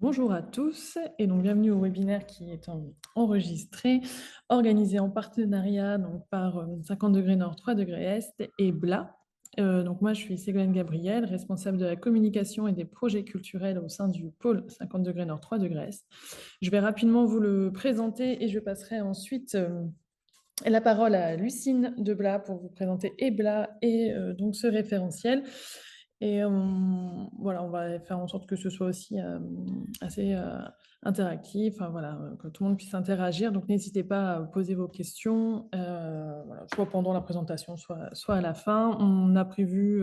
Bonjour à tous et donc bienvenue au webinaire qui est enregistré, organisé en partenariat donc, par 50 degrés Nord, 3 degrés Est et BLA. Donc moi je suis Ségolène Gabriel, responsable de la communication et des projets culturels au sein du pôle 50 degrés Nord, 3 degrés Est. Je vais rapidement vous le présenter et je passerai ensuite la parole à Lucine de BLA pour vous présenter et BLA et donc ce référentiel. Et voilà, on va faire en sorte que ce soit aussi assez interactif, enfin, voilà, que tout le monde puisse interagir. Donc n'hésitez pas à poser vos questions, voilà, soit pendant la présentation, soit à la fin. On a prévu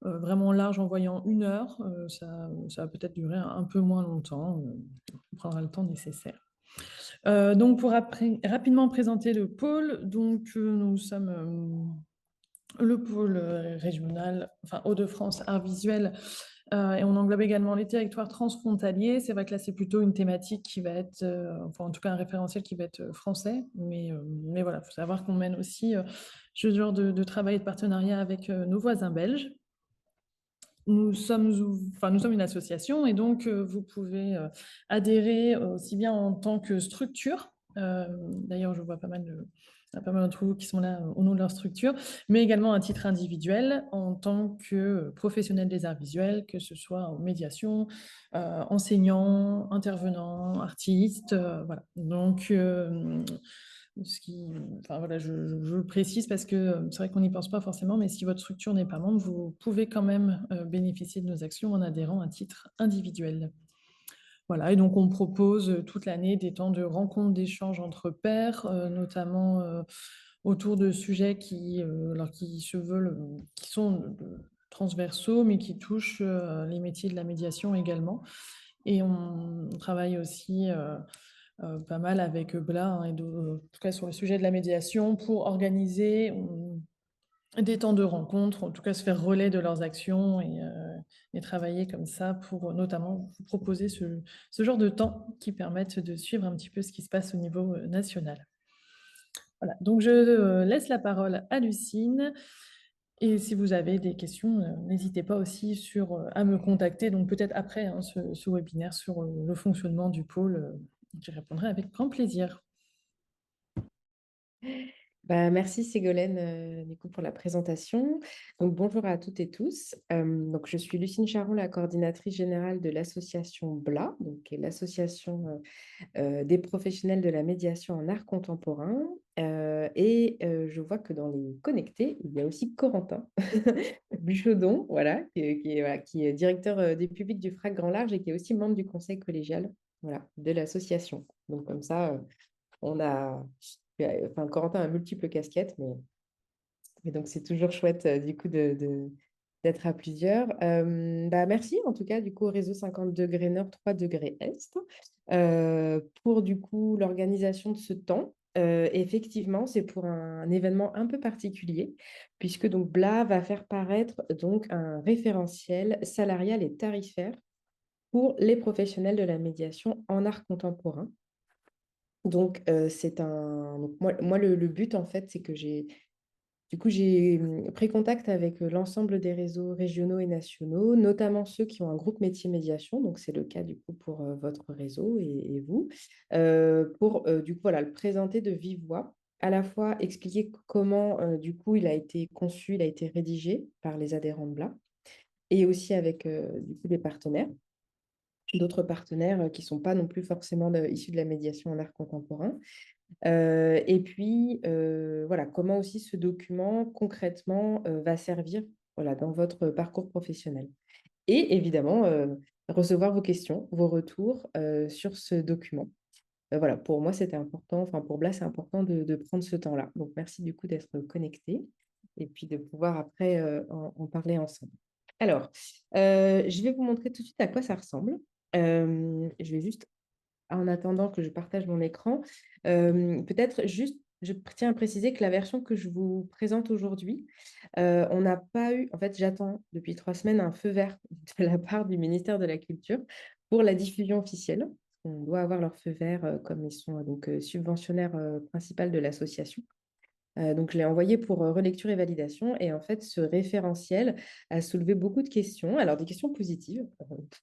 vraiment large en voyant 1 heure. Ça va peut-être durer un peu moins longtemps. On prendra le temps nécessaire. Donc pour rapidement présenter le pôle, donc nous sommes le pôle régional, enfin Hauts-de-France, art visuel, et on englobe également les territoires transfrontaliers. C'est vrai que là, c'est plutôt une thématique qui va être, enfin en tout cas un référentiel qui va être français, mais voilà, il faut savoir qu'on mène aussi ce genre de travail et de partenariat avec nos voisins belges. Nous sommes une association et donc vous pouvez adhérer aussi bien en tant que structure. D'ailleurs, je vois pas mal d'entre vous qui sont là au nom de leur structure, mais également à titre individuel en tant que professionnel des arts visuels, que ce soit en médiation, enseignant, intervenant, artiste, voilà. Donc, enfin voilà, je le précise parce que c'est vrai qu'on n'y pense pas forcément, mais si votre structure n'est pas membre, vous pouvez quand même bénéficier de nos actions en adhérant à titre individuel. Voilà, et donc on propose toute l'année des temps de rencontres, d'échanges entre pairs, notamment autour de sujets qui se veulent, qui sont transversaux, mais qui touchent les métiers de la médiation également. Et on travaille aussi pas mal avec BLA, hein, en tout cas sur le sujet de la médiation, pour organiser des temps de rencontre, en tout cas se faire relais de leurs actions et travailler comme ça pour notamment vous proposer ce genre de temps qui permettent de suivre un petit peu ce qui se passe au niveau national. Voilà, donc je laisse la parole à Lucine. Et si vous avez des questions, n'hésitez pas aussi à me contacter, donc peut-être après hein, ce webinaire sur le fonctionnement du pôle. J'y répondrai avec grand plaisir. Merci Ségolène du coup, pour la présentation. Donc, bonjour à toutes et tous. Donc, je suis Lucine Charon, la coordinatrice générale de l'association BLA, donc, qui est l'association des professionnels de la médiation en art contemporain. Je vois que dans les connectés, il y a aussi Corentin Buchaudon, voilà, qui est directeur des publics du FRAC Grand Large et qui est aussi membre du conseil collégial, voilà, de l'association. Donc comme ça, on a, enfin, Corentin a multiples casquettes, mais donc c'est toujours chouette du coup d'être à plusieurs. Merci en tout cas du coup au réseau 50 degrés Nord, 3 degrés Est pour du coup l'organisation de ce temps. Effectivement, c'est pour un événement un peu particulier, puisque donc BLA va faire paraître donc un référentiel salarial et tarifaire pour les professionnels de la médiation en art contemporain. Donc, le but, en fait, c'est que j'ai pris contact avec l'ensemble des réseaux régionaux et nationaux, notamment ceux qui ont un groupe métier médiation. Donc, c'est le cas, du coup, pour votre réseau et vous, pour, du coup, voilà, le présenter de vive voix, à la fois expliquer comment, du coup, il a été conçu, il a été rédigé par les adhérents de BLA, et aussi avec, du coup, des partenaires d'autres partenaires qui ne sont pas non plus forcément issus de la médiation en art contemporain. Voilà, comment aussi ce document concrètement va servir voilà, dans votre parcours professionnel. Et évidemment, recevoir vos questions, vos retours sur ce document. Voilà, pour moi, c'était important, enfin pour Blas, c'est important de prendre ce temps-là. Donc, merci du coup d'être connecté et puis de pouvoir après en parler ensemble. Alors, je vais vous montrer tout de suite à quoi ça ressemble. Je vais juste en attendant que je partage mon écran, peut-être juste, je tiens à préciser que la version que je vous présente aujourd'hui, on n'a pas eu, en fait, j'attends depuis 3 semaines un feu vert de la part du ministère de la Culture pour la diffusion officielle. On doit avoir leur feu vert comme ils sont donc subventionnaires principaux de l'association. Donc, je l'ai envoyé pour relecture et validation. Et en fait, ce référentiel a soulevé beaucoup de questions, alors des questions positives,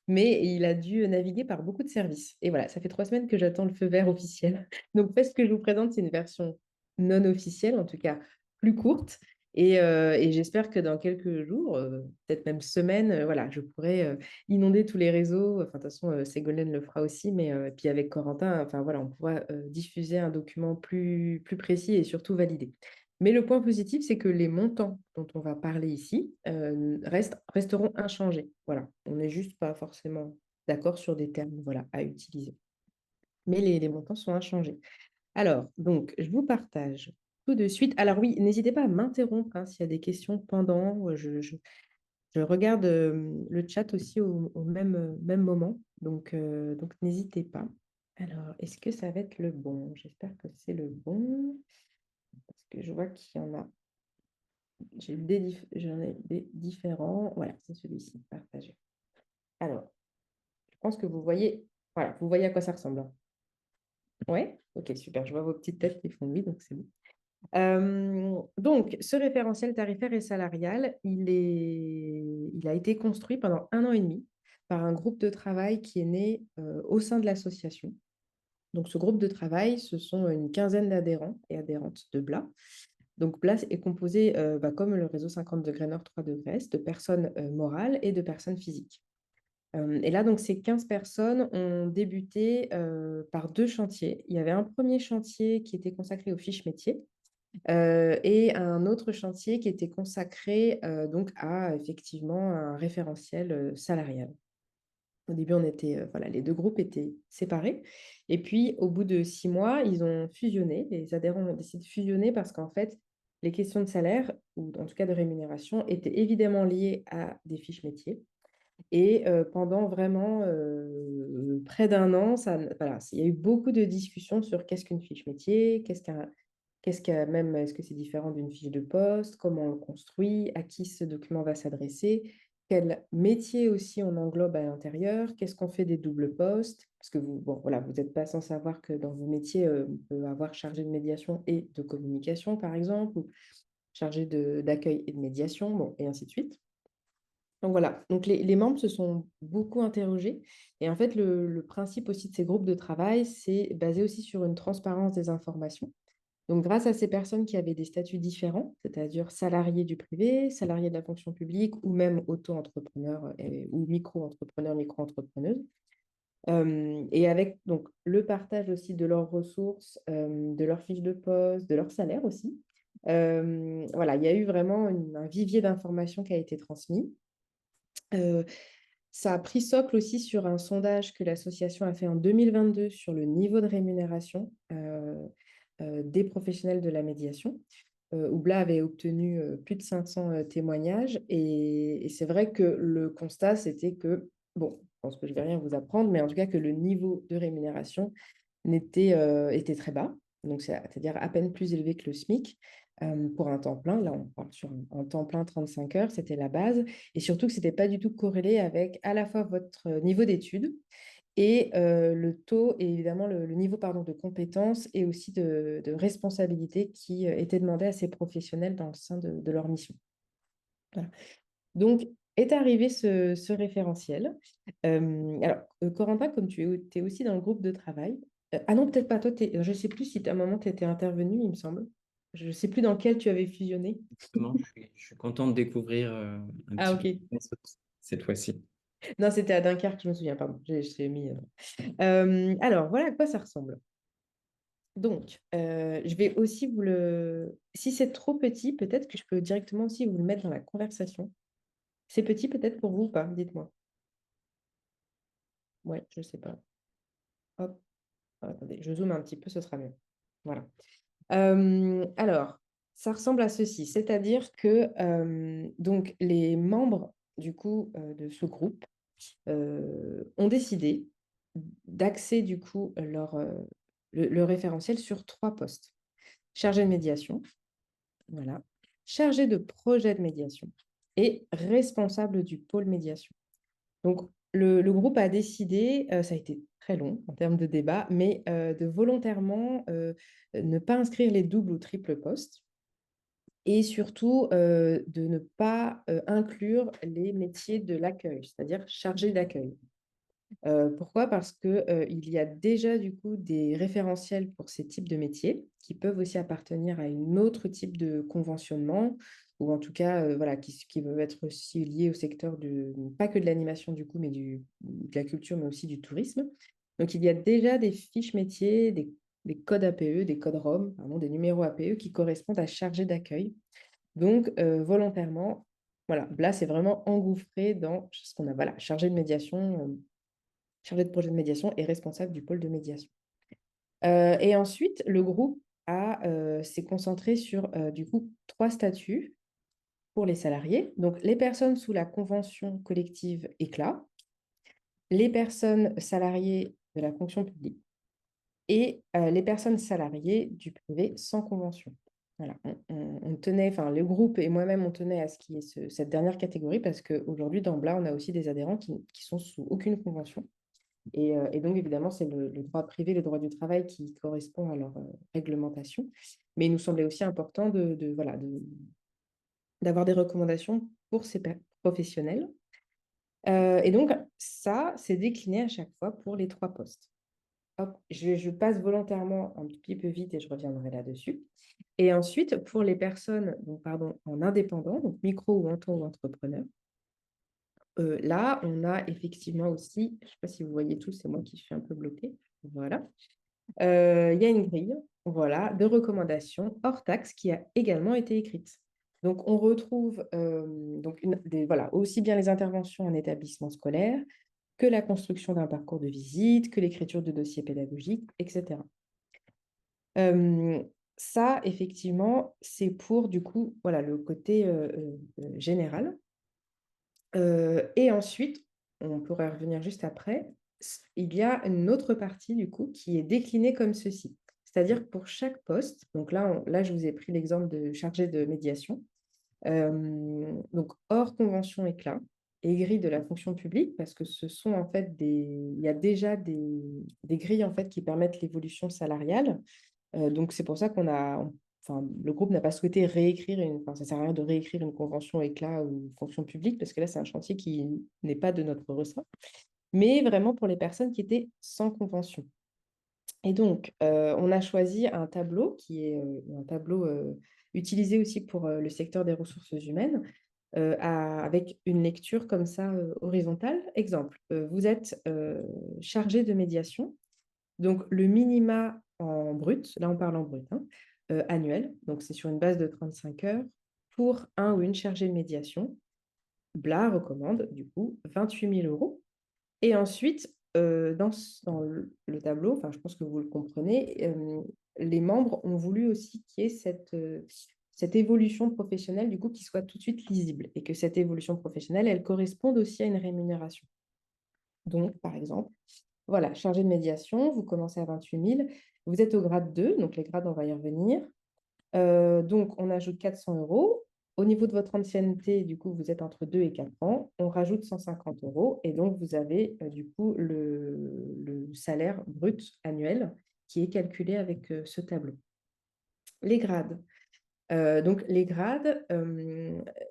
mais il a dû naviguer par beaucoup de services. Et voilà, ça fait 3 semaines que j'attends le feu vert officiel. Donc, ce que je vous présente, c'est une version non officielle, en tout cas plus courte. Et j'espère que dans quelques jours, peut-être même semaines, voilà, je pourrai inonder tous les réseaux. Enfin, de toute façon, Ségolène le fera aussi, mais puis avec Corentin, enfin voilà, on pourra diffuser un document plus précis et surtout validé. Mais le point positif, c'est que les montants dont on va parler ici resteront inchangés. Voilà, on n'est juste pas forcément d'accord sur des termes, voilà, à utiliser. Mais les montants sont inchangés. Alors, donc, je vous partage tout de suite. Alors oui, n'hésitez pas à m'interrompre hein, s'il y a des questions pendant. Je regarde le chat aussi au même moment, donc n'hésitez pas. Alors, est-ce que ça va être le bon? J'espère que c'est le bon, parce que je vois qu'il y en a. J'en ai des différents. Voilà, c'est celui-ci, partagé. Alors, je pense que vous voyez, voilà, vous voyez à quoi ça ressemble. Ouais? Ok, super. Je vois vos petites têtes qui font oui, donc c'est bon. Donc, ce référentiel tarifaire et salarial, il a été construit pendant 1 an et demi par un groupe de travail qui est né au sein de l'association. Donc, ce groupe de travail, ce sont une quinzaine d'adhérents et adhérentes de BLA. Donc, BLA est composé, comme le réseau 50 degrés Nord, 3 degrés Est, de personnes morales et de personnes physiques. Et là, donc, ces 15 personnes ont débuté par 2 chantiers. Il y avait un premier chantier qui était consacré aux fiches métiers et un autre chantier qui était consacré donc à effectivement un référentiel salarial. Au début, voilà, les deux groupes étaient séparés. Et puis, au bout de 6 mois, ils ont fusionné. Les adhérents ont décidé de fusionner parce qu'en fait, les questions de salaire, ou en tout cas de rémunération, étaient évidemment liées à des fiches métiers. Et pendant vraiment près d'un an, voilà, il y a eu beaucoup de discussions sur qu'est-ce qu'une fiche métier, même, est-ce que c'est différent d'une fiche de poste, comment on le construit, à qui ce document va s'adresser, quel métier aussi on englobe à l'intérieur, qu'est-ce qu'on fait des doubles postes, parce que vous, bon, voilà, vous n'êtes pas sans savoir que dans vos métiers, on peut avoir chargé de médiation et de communication, par exemple, ou chargé d'accueil et de médiation, bon, et ainsi de suite. Donc voilà, donc les membres se sont beaucoup interrogés. Et en fait, le principe aussi de ces groupes de travail, c'est basé aussi sur une transparence des informations. Donc grâce à ces personnes qui avaient des statuts différents, c'est-à-dire salariés du privé, salariés de la fonction publique ou même auto-entrepreneurs ou micro-entrepreneurs, micro-entrepreneuses, et avec donc le partage aussi de leurs ressources, de leurs fiches de poste, de leur salaire aussi. Voilà, il y a eu vraiment un vivier d'informations qui a été transmis. Euh, Ça a pris socle aussi sur un sondage que l'association a fait en 2022 sur le niveau de rémunération des professionnels de la médiation. Oubla avait obtenu plus de 500 témoignages et c'est vrai que le constat, c'était que, bon, je pense que je ne vais rien vous apprendre, mais en tout cas que le niveau de rémunération était très bas, donc c'est-à-dire à peine plus élevé que le SMIC pour un temps plein. Là, on parle sur un temps plein 35 heures, c'était la base. Et surtout que ce n'était pas du tout corrélé avec à la fois votre niveau d'études et le taux et évidemment le niveau pardon, de compétences et aussi de responsabilité qui était demandé à ces professionnels dans le sein de leur mission. Voilà. Donc, est arrivé ce référentiel. Alors, Corentin, comme tu es aussi dans le groupe de travail, ah non, peut-être pas toi, je ne sais plus si à un moment tu étais intervenu, il me semble. Je ne sais plus dans lequel tu avais fusionné. Justement, je suis content de découvrir un Ah, petit peu ok. cette fois-ci. Non, c'était à Dunkerque, je me souviens, pardon. Je t'ai mis. Alors, voilà à quoi ça ressemble. Donc, je vais aussi vous le. Si c'est trop petit, peut-être que je peux directement aussi vous le mettre dans la conversation. C'est petit peut-être pour vous ou pas? Dites-moi. Ouais, je ne sais pas. Hop, attendez, je zoome un petit peu, ce sera mieux. Voilà. Alors, ça ressemble à ceci, c'est-à-dire que donc les membres du coup de ce groupe ont décidé d'axer du coup le référentiel sur 3 postes. Chargé de médiation, voilà, chargé de projet de médiation et responsable du pôle médiation. Donc, le groupe a décidé, ça a été très long en termes de débat, mais de volontairement ne pas inscrire les doubles ou triples postes. et surtout de ne pas inclure les métiers de l'accueil, c'est-à-dire chargé d'accueil. Pourquoi? Parce qu'il y a déjà du coup des référentiels pour ces types de métiers qui peuvent aussi appartenir à un autre type de conventionnement ou en tout cas voilà, qui peuvent être aussi liés au secteur pas que de l'animation du coup, mais de la culture, mais aussi du tourisme. Donc il y a déjà des fiches métiers, des codes APE, des codes ROM, pardon, des numéros APE qui correspondent à chargé d'accueil. Donc volontairement, voilà, là c'est vraiment engouffré dans ce qu'on a, voilà, chargé de médiation. Chargé de projet de médiation et responsable du pôle de médiation. Et ensuite, le groupe s'est concentré sur du coup 3 statuts pour les salariés. Donc, les personnes sous la convention collective éclat, les personnes salariées de la fonction publique et les personnes salariées du privé sans convention. Voilà, on tenait, enfin le groupe et moi-même, on tenait à ce qu'il y ait cette dernière catégorie parce qu'aujourd'hui, dans BLA, on a aussi des adhérents qui sont sous aucune convention. Et donc, évidemment, c'est le droit privé, le droit du travail qui correspond à leur réglementation. Mais il nous semblait aussi important voilà, d'avoir des recommandations pour ces professionnels. Et donc, ça, c'est décliné à chaque fois pour les 3 postes. Hop, je passe volontairement un petit peu vite et je reviendrai là-dessus. Et ensuite, pour les personnes donc, pardon, en indépendant, donc micro ou auto-entrepreneur, là, on a effectivement aussi, je ne sais pas si vous voyez tout, c'est moi qui suis un peu bloquée. Voilà. Il y a une grille, voilà, de recommandations hors taxe qui a également été écrite. Donc, on retrouve donc voilà, aussi bien les interventions en établissement scolaire que la construction d'un parcours de visite, que l'écriture de dossiers pédagogiques, etc. Ça, effectivement, c'est pour, du coup, voilà, le côté général. Et ensuite, on pourrait revenir juste après, il y a une autre partie du coup qui est déclinée comme ceci. C'est-à-dire que pour chaque poste, donc là, je vous ai pris l'exemple de chargé de médiation, donc hors convention éclat et grille de la fonction publique, parce que ce sont en fait il y a déjà des grilles en fait qui permettent l'évolution salariale. Donc c'est pour ça enfin, le groupe n'a pas souhaité réécrire enfin, ça sert à rien de réécrire une convention éclat ou fonction publique, parce que là, c'est un chantier qui n'est pas de notre ressort, mais vraiment pour les personnes qui étaient sans convention. Et donc, on a choisi un tableau qui est un tableau utilisé aussi pour le secteur des ressources humaines, avec une lecture comme ça horizontale. Exemple, vous êtes chargé de médiation, donc le minima en brut, là on parle en brut, hein, annuel, donc c'est sur une base de 35 heures, pour un ou une chargée de médiation. BLA recommande du coup 28 000 euros. Et ensuite, dans le tableau, enfin, je pense que vous le comprenez, les membres ont voulu aussi qu'il y ait cette évolution professionnelle, du coup, qui soit tout de suite lisible et que cette évolution professionnelle, elle corresponde aussi à une rémunération. Donc, par exemple, voilà, chargé de médiation, vous commencez à 28 000, vous êtes au grade 2, donc les grades, on va y revenir. Donc, on ajoute 400 euros. Au niveau de votre ancienneté, du coup, vous êtes entre 2 et 4 ans. On rajoute 150 euros et donc vous avez du coup le salaire brut annuel qui est calculé avec ce tableau. Les grades. Donc, les grades,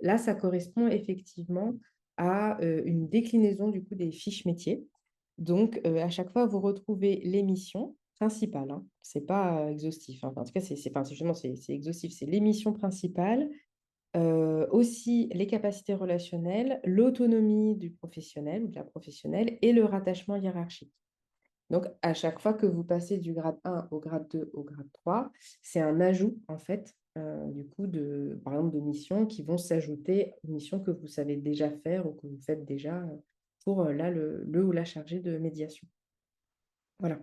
là, ça correspond effectivement à une déclinaison du coup des fiches métiers. Donc, à chaque fois, vous retrouvez les missions principales. Hein. Ce n'est pas exhaustif. Hein. Enfin, en tout cas, justement, c'est exhaustif. C'est les missions principales, aussi les capacités relationnelles, l'autonomie du professionnel ou de la professionnelle et le rattachement hiérarchique. Donc, à chaque fois que vous passez du grade 1 au grade 2 au grade 3, c'est un ajout, en fait, du coup, par exemple, de missions qui vont s'ajouter aux missions que vous savez déjà faire ou que vous faites déjà pour là, le ou la chargée de médiation. Voilà.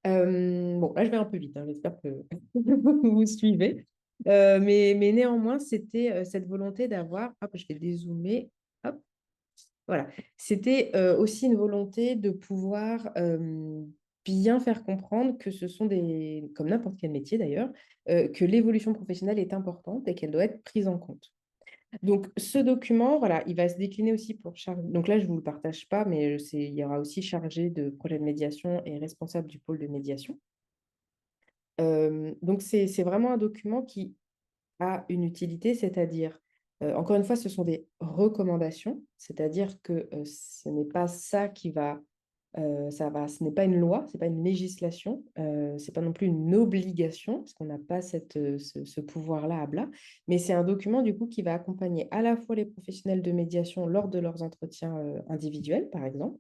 Bon, là, je vais un peu vite, hein, j'espère que vous suivez. Mais néanmoins, c'était cette volonté d'avoir, hop, je vais dézoomer, hop, voilà. C'était aussi une volonté de pouvoir bien faire comprendre que ce sont comme n'importe quel métier d'ailleurs, que l'évolution professionnelle est importante et qu'elle doit être prise en compte. Donc, ce document, voilà, il va se décliner aussi pour charge. Donc là, je ne vous le partage pas, mais il y aura aussi chargé de projet de médiation et responsable du pôle de médiation. Donc, c'est vraiment un document qui a une utilité, c'est-à-dire, encore une fois, ce sont des recommandations, c'est-à-dire que ce n'est pas ça qui va, ce n'est pas une loi, ce n'est pas une législation, ce n'est pas non plus une obligation, parce qu'on n'a pas ce pouvoir-là à BLA, mais c'est un document du coup qui va accompagner à la fois les professionnels de médiation lors de leurs entretiens individuels, par exemple,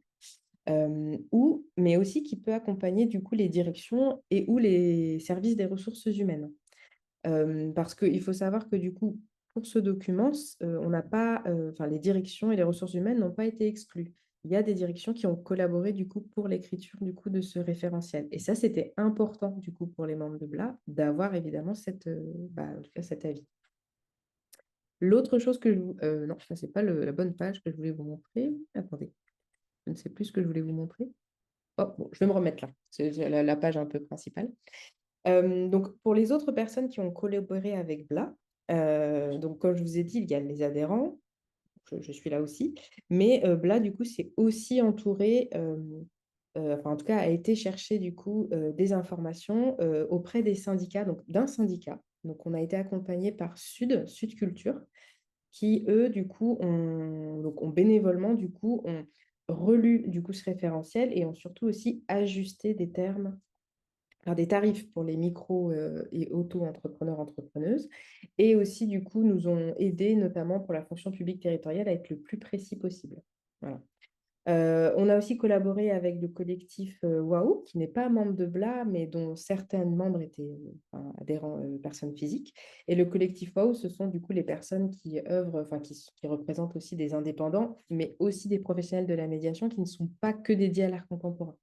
mais aussi qui peut accompagner du coup les directions et ou les services des ressources humaines. Parce qu'il faut savoir que du coup, pour ce document, on n'a pas, enfin, les directions et les ressources humaines n'ont pas été exclues. Il y a des directions qui ont collaboré du coup pour l'écriture du coup de ce référentiel. Et ça, c'était important du coup pour les membres de BLA d'avoir évidemment en tout cas, cet avis. L'autre chose que non, ça, c'est pas la bonne page que je voulais vous montrer. Attendez, je ne sais plus ce que je voulais vous montrer. Oh, bon, je vais me remettre là. C'est la page un peu principale. Donc, pour les autres personnes qui ont collaboré avec BLA, donc comme je vous ai dit, il y a les adhérents, je suis là aussi, mais BLA, du coup, c'est aussi entouré, enfin, en tout cas, a été chercher, du coup, des informations auprès des syndicats, donc d'un syndicat. Donc, on a été accompagné par Sud Culture, qui, eux, du coup, ont bénévolement, du coup, ont relu, du coup, ce référentiel et ont surtout aussi ajusté des termes, alors des tarifs pour les micro et auto-entrepreneurs, entrepreneuses, et aussi du coup nous ont aidés notamment pour la fonction publique territoriale à être le plus précis possible. Voilà. On a aussi collaboré avec le collectif Waouh, qui n'est pas membre de BLA, mais dont certains membres étaient adhérents personnes physiques. Et le collectif Waouh, ce sont du coup les personnes qui œuvrent, enfin qui représentent aussi des indépendants, mais aussi des professionnels de la médiation qui ne sont pas que dédiés à l'art contemporain.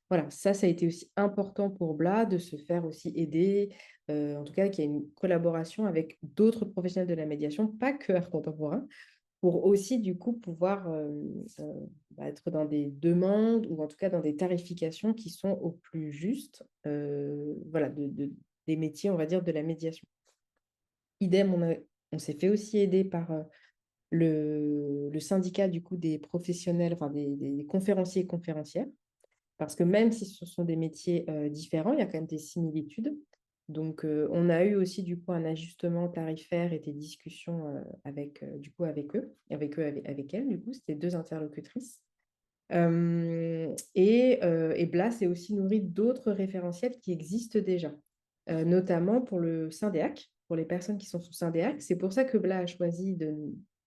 Voilà, ça a été aussi important pour BLA de se faire aussi aider, en tout cas qu'il y ait une collaboration avec d'autres professionnels de la médiation, pas que art contemporain, pour aussi du coup pouvoir être dans des demandes ou en tout cas dans des tarifications qui sont au plus justes, voilà, des métiers, on va dire, de la médiation. Idem, on s'est fait aussi aider par le syndicat du coup des professionnels, enfin des conférenciers et conférencières, parce que même si ce sont des métiers différents, il y a quand même des similitudes. Donc, on a eu aussi du coup un ajustement tarifaire et des discussions du coup, avec elles, du coup, c'était deux interlocutrices. Et BLA s'est aussi nourri d'autres référentiels qui existent déjà, notamment pour le Syndéac, pour les personnes qui sont sous Syndéac. C'est pour ça que BLA a choisi de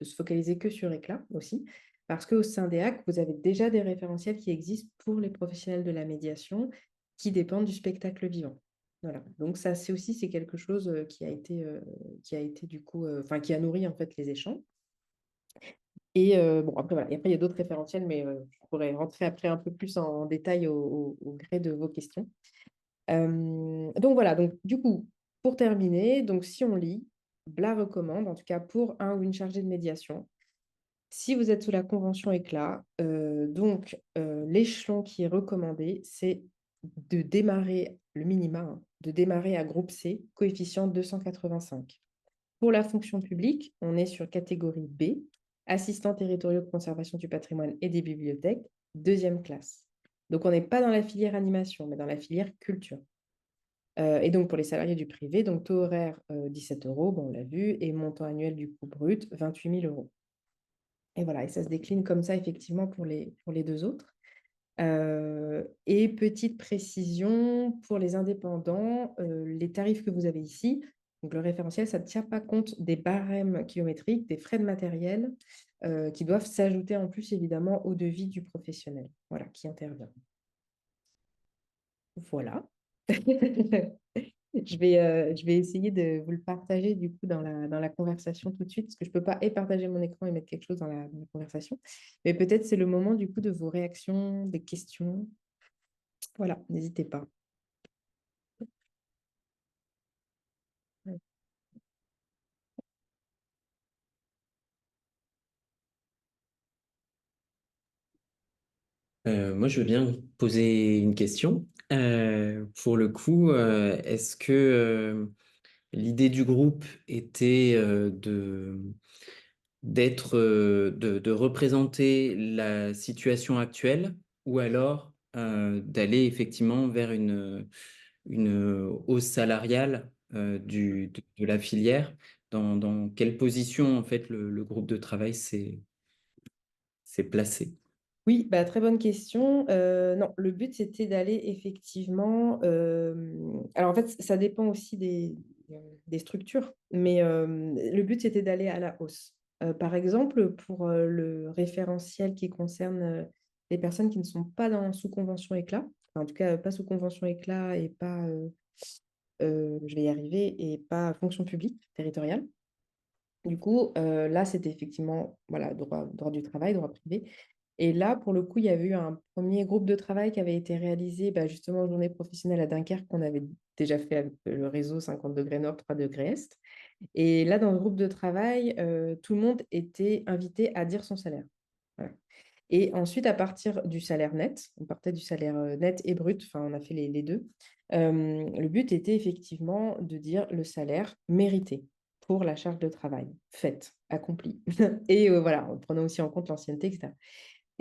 se focaliser que sur ECLA aussi, parce qu'au Syndéac, vous avez déjà des référentiels qui existent pour les professionnels de la médiation qui dépendent du spectacle vivant. Voilà. Donc ça, c'est quelque chose qui a été du coup, enfin qui a nourri en fait les échanges. Et bon, après, voilà. Et après, il y a d'autres référentiels, mais je pourrais rentrer après un peu plus en détail au gré de vos questions. Donc voilà, donc du coup, pour terminer, donc si on lit, BLA recommande, en tout cas pour un ou une chargée de médiation, si vous êtes sous la convention éclat, l'échelon qui est recommandé, c'est de démarrer, le minima, hein, de démarrer à groupe C, coefficient 285. Pour la fonction publique, on est sur catégorie B, assistant territoriaux de conservation du patrimoine et des bibliothèques, deuxième classe. Donc, on n'est pas dans la filière animation, mais dans la filière culture. Et donc, pour les salariés du privé, donc taux horaire 17 euros, bon, on l'a vu, et montant annuel du coût brut, 28 000 euros. Et voilà, et ça se décline comme ça, effectivement, pour les deux autres. Et petite précision, pour les indépendants, les tarifs que vous avez ici, donc le référentiel, ça ne tient pas compte des barèmes kilométriques, des frais de matériel qui doivent s'ajouter en plus, évidemment, au devis du professionnel, voilà, qui intervient. Voilà. Je vais essayer de vous le partager du coup dans la conversation tout de suite, parce que je ne peux pas partager mon écran et mettre quelque chose dans la conversation. Mais peut-être c'est le moment du coup de vos réactions, des questions. Voilà, n'hésitez pas. Moi, je veux bien poser une question. Pour le coup, est-ce que l'idée du groupe était de représenter la situation actuelle ou alors d'aller effectivement vers une hausse salariale de la filière? Dans quelle position, en fait, le groupe de travail s'est placé? Oui, bah, très bonne question. Non, le but, c'était d'aller effectivement... alors, en fait, ça dépend aussi des structures, mais le but, c'était d'aller à la hausse. Par exemple, pour le référentiel qui concerne les personnes qui ne sont pas sous convention éclat, enfin, en tout cas, pas sous convention éclat et pas, je vais y arriver, et pas fonction publique territoriale. Du coup, là, c'était effectivement voilà, droit du travail, droit privé. Et là, pour le coup, il y avait eu un premier groupe de travail qui avait été réalisé bah, justement en journée professionnelle à Dunkerque qu'on avait déjà fait avec le réseau 50 degrés Nord, 3 degrés Est. Et là, dans le groupe de travail, tout le monde était invité à dire son salaire. Voilà. Et ensuite, à partir du salaire net, on partait du salaire net et brut, enfin, on a fait les deux. Le but était effectivement de dire le salaire mérité pour la charge de travail faite, accomplie. Et voilà, en prenant aussi en compte l'ancienneté, etc.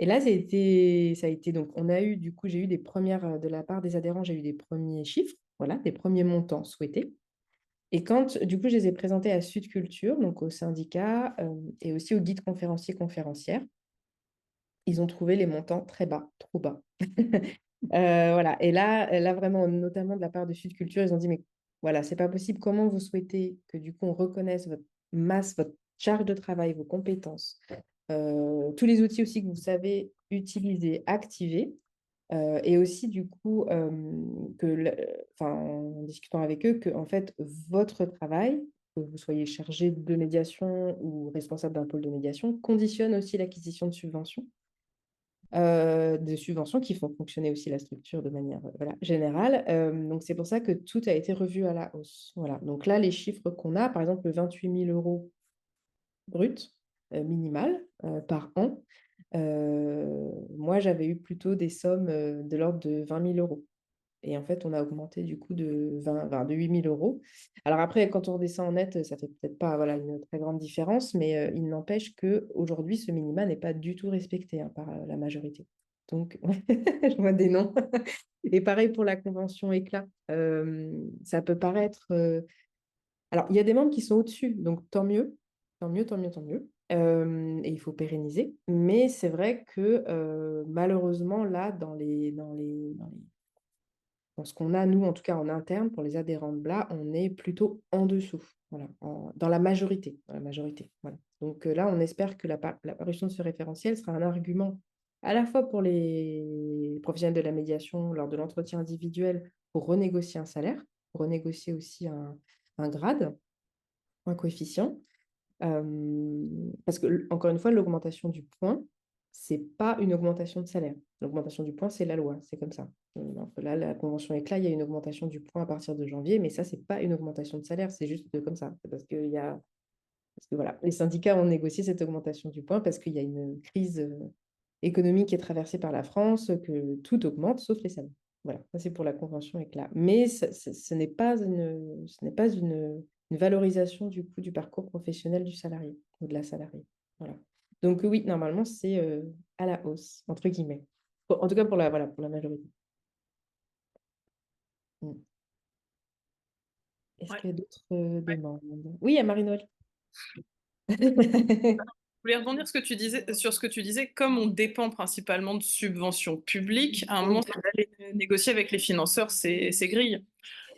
Et là, ça a été donc, on a eu, du coup, j'ai eu des premières, de la part des adhérents, j'ai eu des premiers chiffres, voilà, des premiers montants souhaités. Et quand, du coup, je les ai présentés à Sud Culture, donc au syndicat, et aussi au guide conférencier-conférencière, ils ont trouvé les montants très bas, trop bas. Voilà. Et là, vraiment, notamment de la part de Sud Culture, ils ont dit, mais voilà, c'est pas possible. Comment vous souhaitez que du coup on reconnaisse votre masse, votre charge de travail, vos compétences, tous les outils aussi que vous savez utiliser, activer, et aussi du coup enfin, en discutant avec eux, que en fait votre travail, que vous soyez chargé de médiation ou responsable d'un pôle de médiation, conditionne aussi l'acquisition de subventions qui font fonctionner aussi la structure de manière voilà, générale. Donc, c'est pour ça que tout a été revu à la hausse. Voilà. Donc là, les chiffres qu'on a, par exemple, le 28 000 euros brut, minimal, par an, moi, j'avais eu plutôt des sommes de l'ordre de 20 000 euros. Et en fait, on a augmenté du coup de 8 000 euros. Alors après, quand on redescend en net, ça fait peut-être pas voilà, une très grande différence, mais il n'empêche qu'aujourd'hui, ce minima n'est pas du tout respecté par la majorité. Donc, je vois des noms. Et pareil pour la convention éclat. Ça peut paraître... Alors, il y a des membres qui sont au-dessus, donc tant mieux. Tant mieux, tant mieux, tant mieux. Et il faut pérenniser. Mais c'est vrai que malheureusement, là, dans ce qu'on a, nous, en tout cas en interne, pour les adhérents de BLA, on est plutôt en dessous, voilà, dans la majorité. Dans la majorité, voilà. Donc là, on espère que l'apparition de ce référentiel sera un argument à la fois pour les professionnels de la médiation lors de l'entretien individuel pour renégocier un salaire, pour renégocier aussi un grade, un coefficient, parce que, encore une fois, l'augmentation du point, c'est pas une augmentation de salaire. L'augmentation du point, c'est la loi, c'est comme ça. Donc là, la convention éclat, il y a une augmentation du point à partir de janvier, mais ça, c'est pas une augmentation de salaire, c'est juste comme ça. C'est parce que voilà, les syndicats ont négocié cette augmentation du point parce qu'il y a une crise économique qui est traversée par la France, que tout augmente sauf les salaires. Voilà, ça c'est pour la convention éclat. Mais ce n'est pas une valorisation du coup du parcours professionnel du salarié ou de la salariée. Voilà. Donc oui, normalement, c'est à la hausse, entre guillemets. En tout cas, voilà, pour la majorité. Mm. Est-ce Ouais. qu'il y a d'autres demandes? Oui, à Marie-Noël. Je voulais rebondir sur ce que tu disais, comme on dépend principalement de subventions publiques, à un moment, c'est d'aller négocier avec les financeurs ces grilles.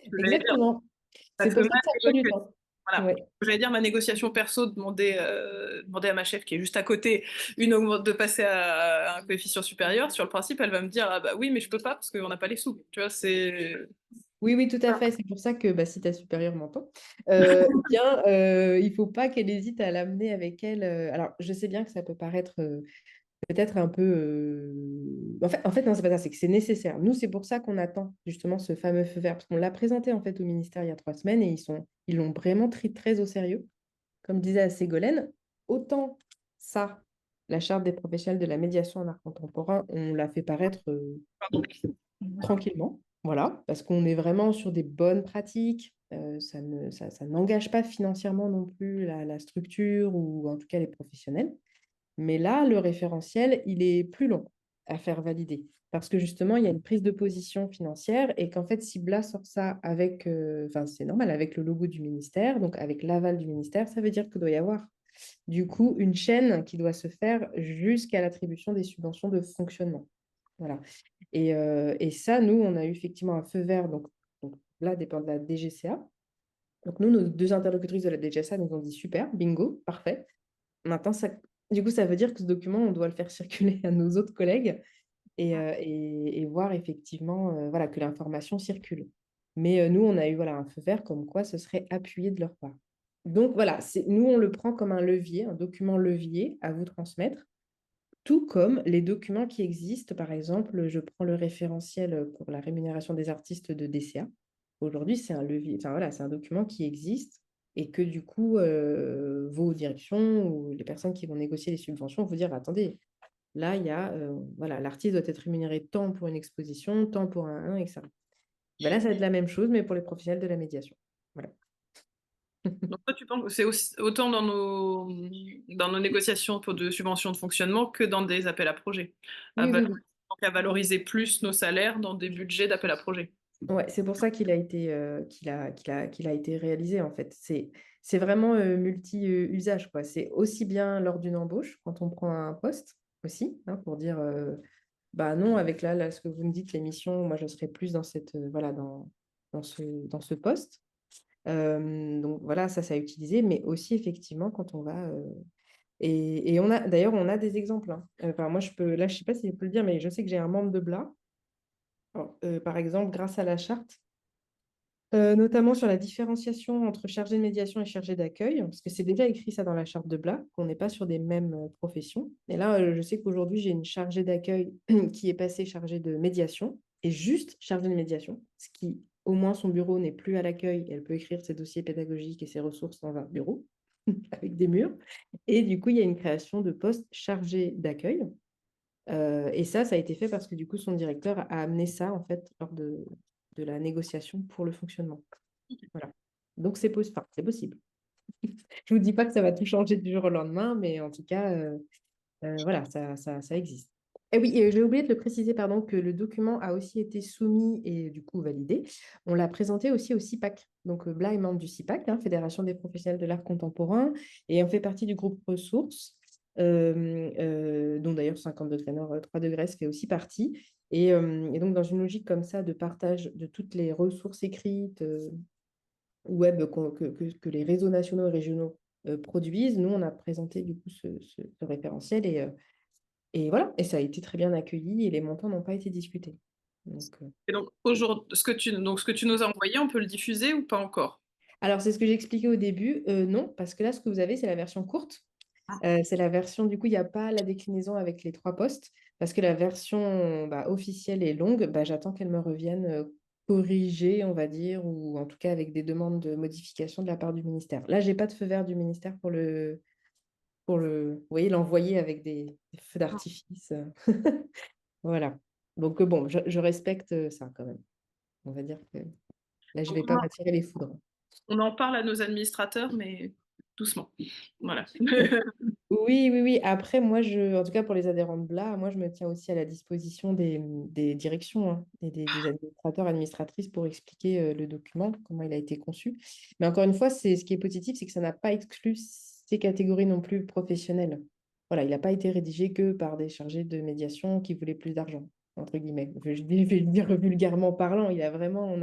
J'allais dire, Exactement. ça C'est te pour fait ça mal que ça les prend doigts du que- temps. Voilà. Ouais. J'allais dire ma négociation perso, demander à ma chef qui est juste à côté de passer à un coefficient supérieur. Sur le principe, elle va me dire ah bah oui, mais je peux pas parce qu'on n'a pas les sous. Tu vois, c'est Oui, oui, tout à fait. C'est pour ça que bah, si ta supérieure m'entend, eh bien, il ne faut pas qu'elle hésite à l'amener avec elle. Alors, je sais bien que ça peut paraître peut-être un peu... En fait, non, c'est pas ça, c'est que c'est nécessaire. Nous, c'est pour ça qu'on attend justement ce fameux feu vert, parce qu'on l'a présenté en fait au ministère il y a 3 semaines et ils l'ont vraiment pris très au sérieux. Comme disait à Ségolène, autant ça, la charte des professionnels de la médiation en art contemporain, on l'a fait paraître tranquillement, voilà, parce qu'on est vraiment sur des bonnes pratiques. Ça n'engage pas financièrement non plus la structure ou en tout cas les professionnels. Mais là, le référentiel, il est plus long. à faire valider. Parce que justement, il y a une prise de position financière et qu'en fait, si Bla sort ça avec, enfin, c'est normal, avec le logo du ministère, donc avec l'aval du ministère, ça veut dire qu'il doit y avoir du coup une chaîne qui doit se faire jusqu'à l'attribution des subventions de fonctionnement. Voilà. Et ça, nous, on a eu effectivement un feu vert, donc là, dépend de la DGCA. Donc nous, nos deux interlocutrices de la DGSA nous ont dit super, bingo, parfait. Maintenant, du coup, ça veut dire que ce document, on doit le faire circuler à nos autres collègues et voir effectivement voilà, que l'information circule. Mais nous, on a eu voilà, un feu vert comme quoi ce serait appuyé de leur part. Donc voilà, nous, on le prend comme un levier, un document levier à vous transmettre, tout comme les documents qui existent. Par exemple, je prends le référentiel pour la rémunération des artistes de DCA. Aujourd'hui, c'est un levier, enfin voilà, c'est un document qui existe et que du coup, vos directions ou les personnes qui vont négocier les subventions vont vous dire, attendez, là, il y a, voilà, l'artiste doit être rémunéré tant pour une exposition, tant pour un, etc. Ben là, ça va être la même chose, mais pour les professionnels de la médiation. Voilà. Donc toi, tu penses que c'est autant dans nos négociations pour de subventions de fonctionnement que dans des appels à projets, Oui, oui, oui. donc à valoriser plus nos salaires dans des budgets d'appels à projets. Ouais, c'est pour ça qu'il a été, qu'il a été réalisé, en fait. C'est vraiment multi-usage, quoi. C'est aussi bien lors d'une embauche, quand on prend un poste aussi, hein, pour dire, bah non, avec là, ce que vous me dites, l'émission, moi, je serais plus dans cette, voilà, dans ce poste. Donc voilà, ça a utilisé, mais aussi effectivement quand on va. Et on a d'ailleurs, on a des exemples, hein. Enfin, moi, là, je sais pas si je peux le dire, mais je sais que j'ai un membre de BLA. Alors, par exemple, grâce à la charte, notamment sur la différenciation entre chargé de médiation et chargé d'accueil, parce que c'est déjà écrit ça dans la charte de BLA, qu'on n'est pas sur des mêmes professions. Et là, je sais qu'aujourd'hui, j'ai une chargée d'accueil qui est passée chargée de médiation, et juste chargée de médiation, ce qui, au moins, son bureau n'est plus à l'accueil, elle peut écrire ses dossiers pédagogiques et ses ressources dans un bureau, avec des murs. Et du coup, il y a une création de poste chargé d'accueil. Et ça a été fait parce que du coup, son directeur a amené ça, en fait, lors de la négociation pour le fonctionnement. Voilà. Donc, enfin, c'est possible. Je ne vous dis pas que ça va tout changer du jour au lendemain, mais en tout cas, voilà, ça existe. Et oui, j'ai oublié de le préciser, pardon, que le document a aussi été soumis et du coup validé. On l'a présenté aussi au CIPAC. Donc, Bla est membre du CIPAC, hein, Fédération des professionnels de l'art contemporain, et on fait partie du groupe Ressources, dont d'ailleurs 50 degrés Nord, 3 degrés fait aussi partie. Et donc, dans une logique comme ça de partage de toutes les ressources écrites, web que les réseaux nationaux et régionaux produisent, nous, on a présenté du coup ce référentiel et voilà, et ça a été très bien accueilli et les montants n'ont pas été discutés. Donc, Et donc aujourd'hui, ce que tu nous as envoyé, on peut le diffuser ou pas encore? alors, c'est ce que j'ai expliqué au début. Non, parce que là, ce que vous avez, c'est la version courte. C'est la version, du coup, il n'y a pas la déclinaison avec les 3 postes, parce que la version officielle est longue. J'attends qu'elle me revienne corrigée, on va dire, ou en tout cas avec des demandes de modification de la part du ministère. Là, j'ai pas de feu vert du ministère vous voyez, l'envoyer avec des feux d'artifice. Voilà. Donc, bon, je respecte ça quand même. On va dire que là, je ne Donc, vais pas m'attirer les foudres. on en parle à nos administrateurs, mais doucement. Voilà. Oui, oui, oui. Après, moi, en tout cas pour les adhérents de BLA, moi, je me tiens aussi à la disposition des directions, hein, et des administrateurs, administratrices pour expliquer le document, comment il a été conçu. Mais encore une fois, ce qui est positif, c'est que ça n'a pas exclu ces catégories non plus professionnelles. Voilà, il n'a pas été rédigé que par des chargés de médiation qui voulaient plus d'argent, entre guillemets. Je vais le dire vulgairement parlant, on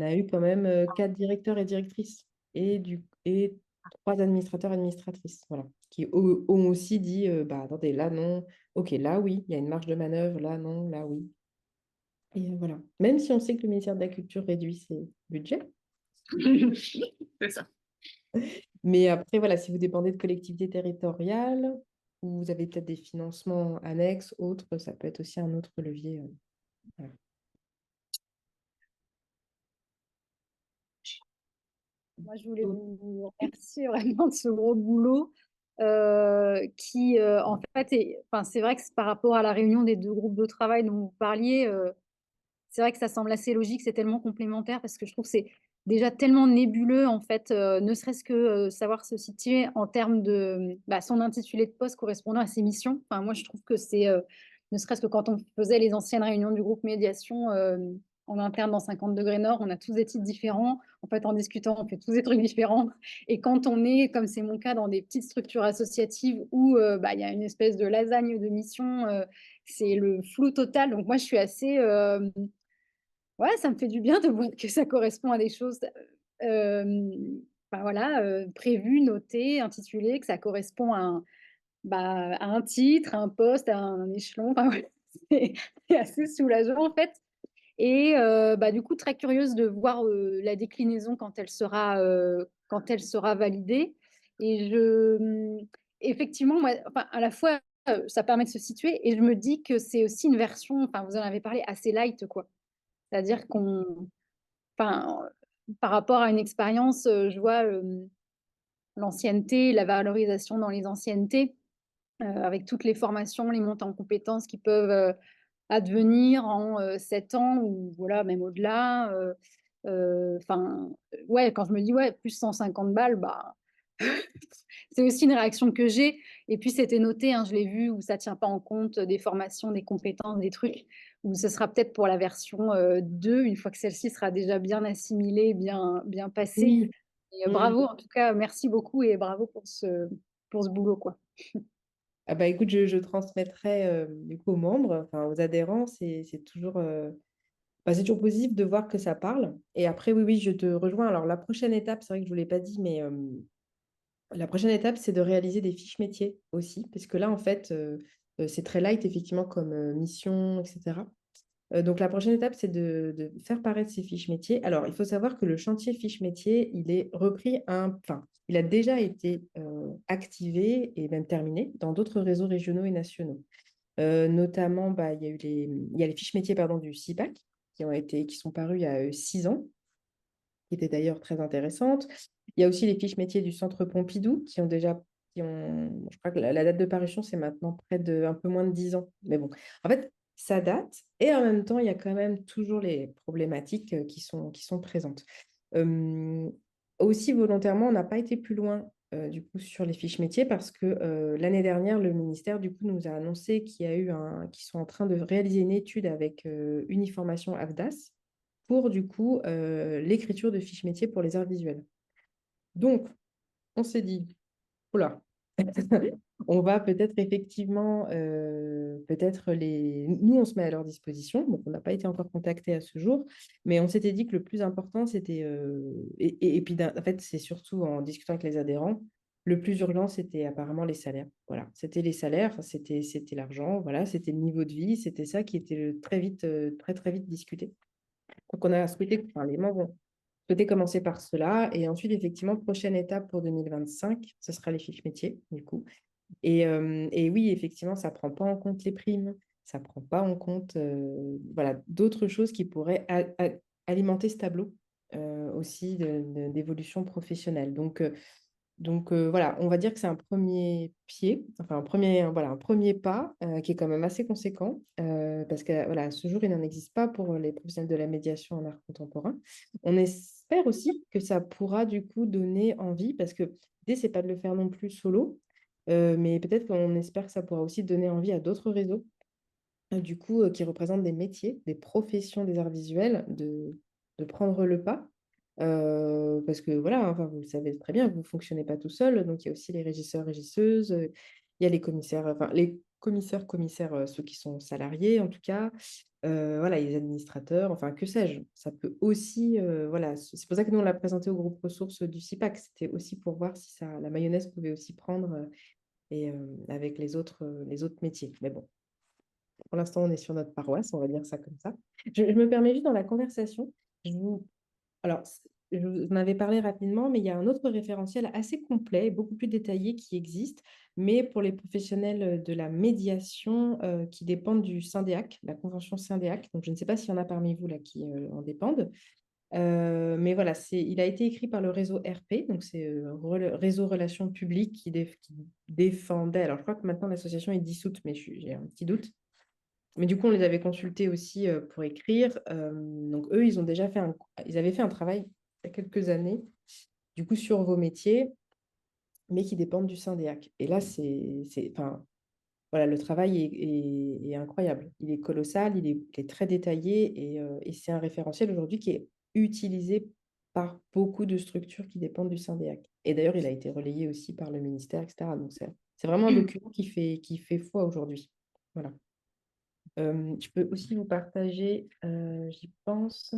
a eu quand même 4 directeurs et directrices et 3 administrateurs et administratrices, voilà, qui ont aussi dit, attendez, là non, ok, là oui, il y a une marge de manœuvre, là non, là oui. Et voilà. Même si on sait que le ministère de la Culture réduit ses budgets, C'est ça. mais après, voilà, si vous dépendez de collectivités territoriales, ou vous avez peut-être des financements annexes, autres, ça peut être aussi un autre levier. Voilà. Moi, je voulais vous remercier vraiment de ce gros boulot qui, en fait, enfin, c'est vrai que par rapport à la réunion des 2 groupes de travail dont vous parliez, c'est vrai que ça semble assez logique, c'est tellement complémentaire parce que je trouve que c'est déjà tellement nébuleux, en fait, ne serait-ce que savoir se situer en termes de son intitulé de poste correspondant à ses missions. Enfin, moi, je trouve que ne serait-ce que quand on faisait les anciennes réunions du groupe médiation en interne dans 50 degrés Nord, on a tous des titres différents. En fait, en discutant, on fait tous des trucs différents. Et quand on est, comme c'est mon cas, dans des petites structures associatives où il y a une espèce de lasagne de mission, c'est le flou total. Donc moi, je suis assez... ouais, ça me fait du bien de voir que ça correspond à des choses prévues, notées, intitulées, que ça correspond à un titre, à un poste, à un échelon. Enfin, ouais, c'est assez soulageant en fait. Et du coup, très curieuse de voir la déclinaison quand elle sera validée. Et effectivement, moi, enfin, à la fois, ça permet de se situer et je me dis que c'est aussi une version, enfin, vous en avez parlé, assez light, quoi. C'est-à-dire enfin, par rapport à une expérience, je vois l'ancienneté, la valorisation dans les anciennetés, avec toutes les formations, les montées en compétences qui peuvent advenir en 7 ans ou voilà, même au-delà. Enfin, ouais, quand je me dis ouais, plus 150 balles, bah, c'est aussi une réaction que j'ai. Et puis c'était noté, hein, je l'ai vu, où ça ne tient pas en compte des formations, des compétences, des trucs, où ce sera peut-être pour la version 2, une fois que celle-ci sera déjà bien assimilée, bien passée. Oui. Et, bravo, en tout cas, merci beaucoup et bravo pour ce boulot, quoi. Ah bah écoute, je transmettrai du coup aux membres, enfin aux adhérents, c'est toujours positif de voir que ça parle. Et après, oui, je te rejoins. Alors la prochaine étape, c'est vrai que je ne vous l'ai pas dit, mais la prochaine étape, c'est de réaliser des fiches métiers aussi, parce que là, en fait, c'est très light, effectivement, comme mission, etc. Donc, la prochaine étape, c'est de faire paraître ces fiches métiers. Alors, il faut savoir que le chantier fiches métiers, il est repris enfin, il a déjà été activé et même terminé dans d'autres réseaux régionaux et nationaux. Notamment, il y a les fiches métiers pardon, du CIPAC qui sont parues il y a 6 ans, qui étaient d'ailleurs très intéressantes. Il y a aussi les fiches métiers du Centre Pompidou je crois que la date de parution, c'est maintenant près de un peu moins de 10 ans. Mais bon, en fait, ça date et en même temps, il y a quand même toujours les problématiques qui sont présentes. Euh, Aussi, volontairement, on n'a pas été plus loin du coup sur les fiches métiers parce que l'année dernière, le ministère du coup nous a annoncé qu'ils sont en train de réaliser une étude avec Uniformation AFDAS pour du coup l'écriture de fiches métiers pour les arts visuels. Donc, on s'est dit, oula, on va peut-être effectivement, nous, on se met à leur disposition. Donc, on n'a pas été encore contacté à ce jour, mais on s'était dit que le plus important, c'était, et puis en fait, c'est surtout en discutant avec les adhérents, le plus urgent, c'était apparemment les salaires. Voilà, c'était les salaires, enfin, c'était l'argent, voilà, c'était le niveau de vie, c'était ça qui était très vite, très, très vite discuté. Donc, on a souhaité, enfin, les membres ont souhaité commencer par cela. Et ensuite, effectivement, prochaine étape pour 2025, ce sera les fiches métiers, du coup. Et oui, effectivement, ça ne prend pas en compte les primes, ça ne prend pas en compte voilà, d'autres choses qui pourraient alimenter ce tableau aussi d'évolution professionnelle. Donc voilà, on va dire que c'est un premier pied, enfin un premier pas qui est quand même assez conséquent parce que voilà, à ce jour, il n'en existe pas pour les professionnels de la médiation en art contemporain. On espère aussi que ça pourra du coup donner envie parce que l'idée, c'est pas de le faire non plus solo, mais peut-être qu'on espère que ça pourra aussi donner envie à d'autres réseaux du coup qui représentent des métiers, des professions des arts visuels de prendre le pas. Parce que voilà, enfin, vous le savez très bien, vous ne fonctionnez pas tout seul. Donc, il y a aussi les régisseurs, régisseuses, il y a les commissaires, enfin, commissaires, ceux qui sont salariés en tout cas. Voilà, les administrateurs, enfin, que sais-je. Ça peut aussi, voilà, c'est pour ça que nous, on l'a présenté au groupe ressources du CIPAC. C'était aussi pour voir si la mayonnaise pouvait aussi prendre avec les autres métiers. Mais bon, pour l'instant, on est sur notre paroisse, on va dire ça comme ça. Je me permets juste dans la conversation, alors, je vous en avais parlé rapidement, mais il y a un autre référentiel assez complet et beaucoup plus détaillé qui existe, mais pour les professionnels de la médiation qui dépendent du Syndéac, la convention Syndéac. Donc, je ne sais pas s'il y en a parmi vous là qui en dépendent. Mais voilà, il a été écrit par le réseau RP, donc c'est Réseau Relations Publiques qui défendait. Alors, je crois que maintenant l'association est dissoute, mais j'ai un petit doute. Mais du coup, on les avait consultés aussi pour écrire. Donc, eux, ils avaient fait un travail il y a quelques années, du coup, sur vos métiers, mais qui dépendent du Syndéac. Et là, enfin, voilà, le travail est incroyable. Il est colossal, il est très détaillé et c'est un référentiel aujourd'hui qui est utilisé par beaucoup de structures qui dépendent du Syndéac. Et d'ailleurs, il a été relayé aussi par le ministère, etc. Donc, c'est vraiment un document qui fait foi aujourd'hui. Voilà. Je peux aussi vous partager, j'y pense,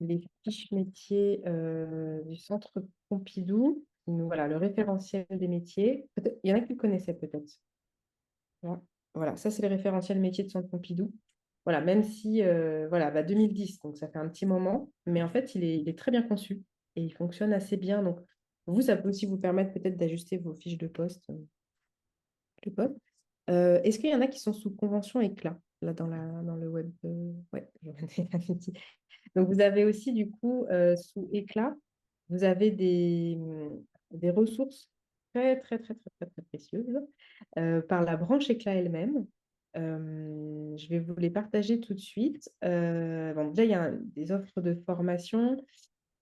les fiches métiers du Centre Pompidou. Voilà, le référentiel des métiers. Il y en a qui le connaissaient peut-être. Voilà, ça c'est le référentiel métier de Centre Pompidou. Voilà, même si, voilà, 2010, donc ça fait un petit moment, mais en fait, il est très bien conçu et il fonctionne assez bien. Donc, vous, ça peut aussi vous permettre peut-être d'ajuster vos fiches de poste. Est-ce qu'il y en a qui sont sous convention éclat, là, dans le web ouais, donc, vous avez aussi, du coup, sous éclat, vous avez des ressources très, très, très, très, très, très précieuses par la branche éclat elle-même. Je vais vous les partager tout de suite. Bon, déjà, il y a des offres de formation.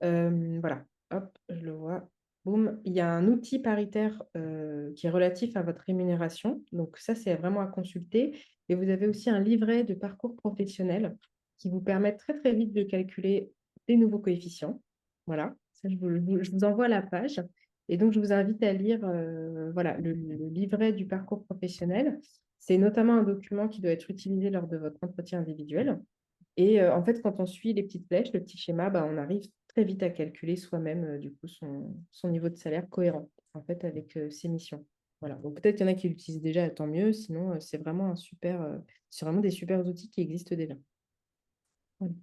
Voilà, hop, je le vois. Boum. Il y a un outil paritaire qui est relatif à votre rémunération. Donc ça, c'est vraiment à consulter. Et vous avez aussi un livret de parcours professionnel qui vous permet très, très vite de calculer des nouveaux coefficients. Voilà, ça, je vous envoie la page. Et donc, je vous invite à lire voilà, le livret du parcours professionnel. C'est notamment un document qui doit être utilisé lors de votre entretien individuel. Et en fait, quand on suit les petites flèches, le petit schéma, on arrive très vite à calculer soi-même du coup son niveau de salaire cohérent en fait avec ses missions. Voilà. Donc peut-être qu'il y en a qui l'utilisent déjà, tant mieux. Sinon, c'est vraiment c'est vraiment des super outils qui existent déjà. Voilà.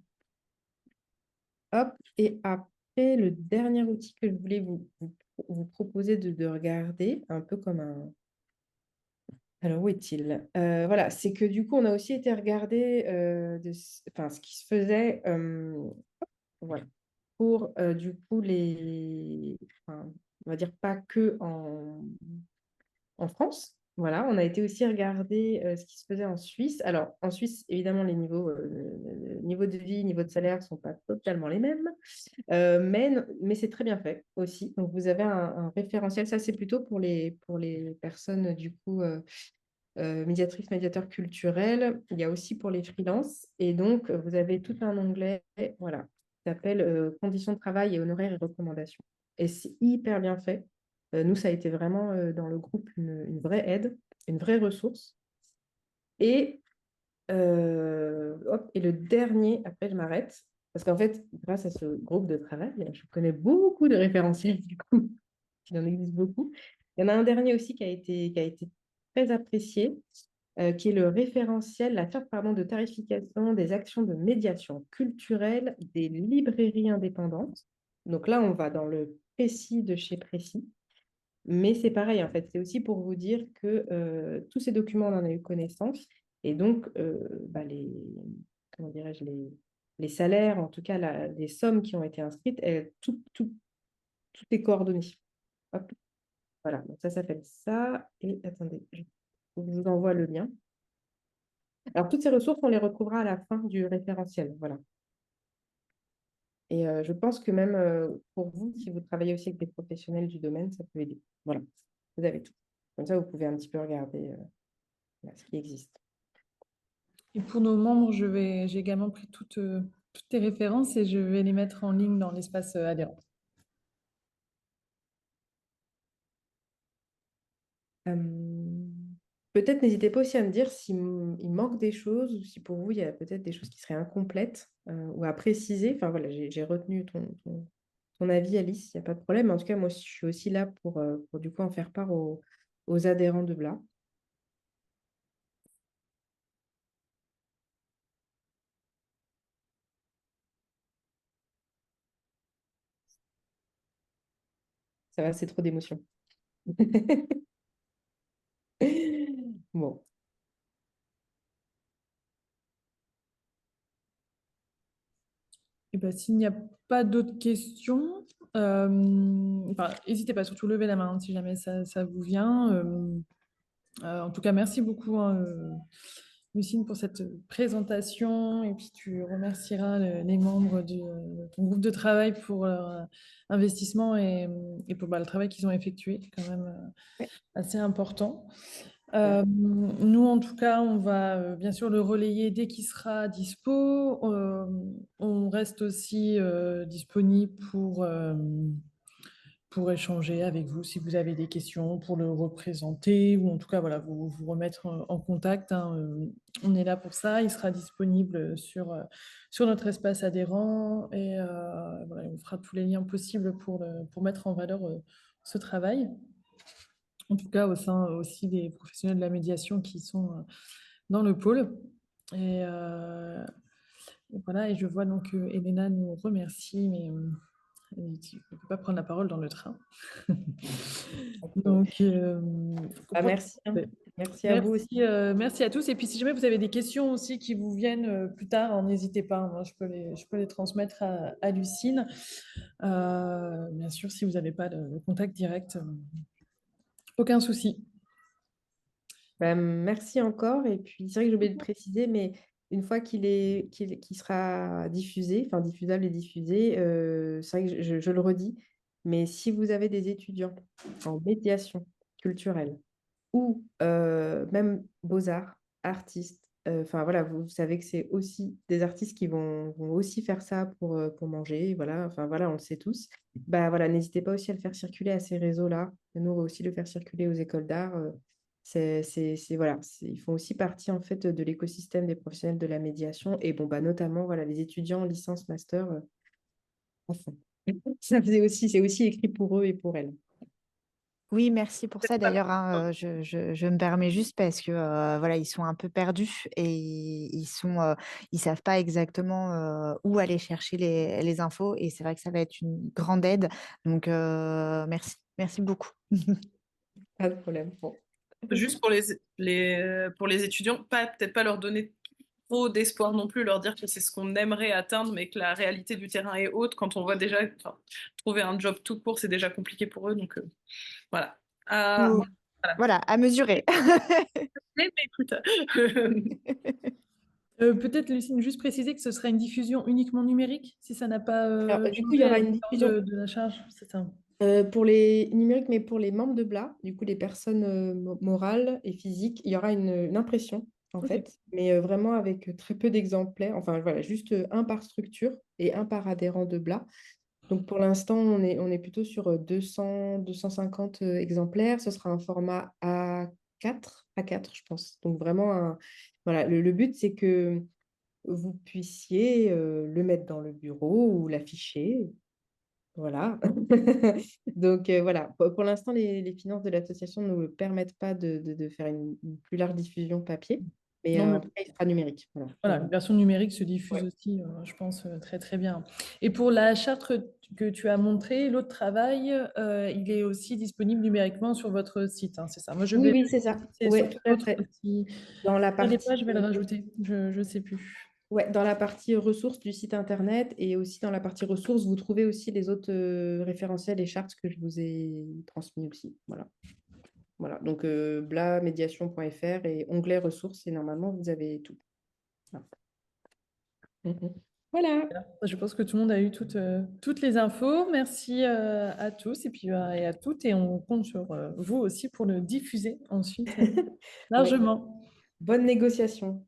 Hop. Et après, le dernier outil que je voulais vous proposer de regarder, un peu comme un. Alors, où est-il? Voilà, c'est que du coup, on a aussi été regarder enfin, ce qui se faisait. Voilà. Pour du coup enfin, on va dire pas que en France. Voilà, on a été aussi regarder ce qui se faisait en Suisse. Alors, en Suisse, évidemment, le niveau de vie, niveau de salaire ne sont pas totalement les mêmes, mais c'est très bien fait aussi. Donc, vous avez un référentiel. Ça, c'est plutôt pour les personnes, du coup, médiatrices, médiateurs culturels. Il y a aussi pour les freelances. Et donc, vous avez tout un onglet, voilà, qui s'appelle conditions de travail et honoraires et recommandations. Et c'est hyper bien fait. Nous, ça a été vraiment dans le groupe une vraie aide, une vraie ressource. Et, hop, et le dernier, après je m'arrête, parce qu'en fait, grâce à ce groupe de travail, je connais beaucoup de référentiels, du coup, il en existe beaucoup. Il y en a un dernier aussi qui a été très apprécié, qui est le référentiel, la charte pardon, de tarification des actions de médiation culturelle des librairies indépendantes. Donc là, on va dans le précis de chez précis. Mais c'est pareil, en fait, c'est aussi pour vous dire que tous ces documents, on en a eu connaissance. Et donc, comment dirais-je, les salaires, en tout cas, les sommes qui ont été inscrites, tout est coordonné. Hop. Voilà, donc ça s'appelle ça. Et attendez, je vous envoie le lien. Alors, toutes ces ressources, on les retrouvera à la fin du référentiel. Voilà. Et je pense que même pour vous, si vous travaillez aussi avec des professionnels du domaine, ça peut aider. Voilà, vous avez tout. Comme ça, vous pouvez un petit peu regarder ce qui existe. Et pour nos membres, j'ai également pris toutes tes références et je vais les mettre en ligne dans l'espace adhérent. Peut-être n'hésitez pas aussi à me dire s'il manque des choses ou si pour vous, il y a peut-être des choses qui seraient incomplètes ou à préciser. Enfin voilà, j'ai retenu ton avis, Alice, il n'y a pas de problème. En tout cas, moi, je suis aussi là pour du coup en faire part aux adhérents de BLA. Ça va, c'est trop d'émotions. Bon. Et ben, s'il n'y a pas d'autres questions, n'hésitez pas, surtout lever la main si jamais ça vous vient. En tout cas, merci beaucoup, hein, Lucine, pour cette présentation. Et puis, tu remercieras les membres de ton groupe de travail pour leur investissement et pour le travail qu'ils ont effectué, qui est quand même assez important. Nous, en tout cas, on va bien sûr le relayer dès qu'il sera dispo. On reste aussi disponible pour échanger avec vous si vous avez des questions, pour le représenter ou en tout cas voilà, vous remettre en contact, hein. On est là pour ça. Il sera disponible sur notre espace adhérent et voilà, on fera tous les liens possibles pour mettre en valeur ce travail. En tout cas, au sein aussi des professionnels de la médiation qui sont dans le pôle. Et voilà, et je vois donc Elena nous remercie, mais elle ne peut pas prendre la parole dans le train. Donc, Merci, hein. Merci à vous aussi. merci à tous. Et puis, si jamais vous avez des questions aussi qui vous viennent plus tard, n'hésitez pas. Moi, je peux les transmettre à Lucine. Bien sûr, si vous n'avez pas le contact direct, aucun souci. Merci encore. Et puis, c'est vrai que j'ai oublié de préciser, mais une fois qu'il sera diffusé, enfin diffusable et diffusé, c'est vrai que je le redis, mais si vous avez des étudiants en médiation culturelle ou même beaux-arts, artistes, enfin voilà, vous savez que c'est aussi des artistes qui vont aussi faire ça pour manger, voilà, enfin voilà, on le sait tous. Bah voilà, n'hésitez pas aussi à le faire circuler à ces réseaux-là. Nous, on va aussi le faire circuler aux écoles d'art. Voilà, ils font aussi partie en fait de l'écosystème des professionnels de la médiation et bon bah notamment voilà les étudiants en licence master à fond. C'est aussi écrit pour eux et pour elles. Oui, merci pour ça. D'ailleurs, hein, je me permets juste parce que voilà, ils sont un peu perdus et ils savent pas exactement où aller chercher les infos. Et c'est vrai que ça va être une grande aide. Donc, merci beaucoup. Pas de problème. Bon. Juste pour les étudiants, peut-être pas leur donner trop d'espoir non plus, leur dire que c'est ce qu'on aimerait atteindre, mais que la réalité du terrain est haute quand on voit déjà, trouver un job tout court, c'est déjà compliqué pour eux. Donc voilà. Voilà, à mesurer. Mais écoute, Peut-être, Lucine, juste préciser que ce sera une diffusion uniquement numérique, si ça n'a pas Alors, du coup, il y aura une diffusion de la charge, c'est ça. pour les numériques, mais pour les membres de BLA, du coup, les personnes morales et physiques, il y aura une impression, en fait, mais vraiment avec très peu d'exemplaires. Enfin, voilà, juste un par structure et un par adhérent de BLA. Donc, pour l'instant, on est plutôt sur 250 exemplaires. Ce sera un format A4, je pense. Donc, vraiment, voilà, le but, c'est que vous puissiez le mettre dans le bureau ou l'afficher. Voilà. Donc, voilà. Pour l'instant, les finances de l'association ne nous permettent pas de faire une plus large diffusion papier, mais Non, mais après, il sera numérique. Voilà. voilà, la version numérique se diffuse Ouais. aussi, je pense, très très bien. Et pour la charte que tu as montrée, l'autre travail, il est aussi disponible numériquement sur votre site, hein, c'est ça. Moi, je vais Oui, c'est ça. c'est Oui, sur tout à l'autre fait. aussi. Dans la Je l'ai partie, pas, je vais le rajouter. Je ne sais plus. ouais, dans la partie ressources du site internet et aussi dans la partie ressources, vous trouvez aussi les autres référentiels et chartes que je vous ai transmis aussi. Voilà. Voilà. Donc, blamédiation.fr et onglet ressources et normalement, vous avez tout. Voilà. Voilà. Je pense que tout le monde a eu toutes les infos. Merci à tous et puis et à toutes. Et on compte sur vous aussi pour le diffuser ensuite largement. Bonne négociation.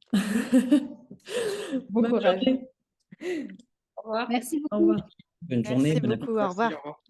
Bon Bonne courage. journée. au revoir. Merci Au beaucoup. revoir. Bonne journée, Merci bonne beaucoup. Au revoir.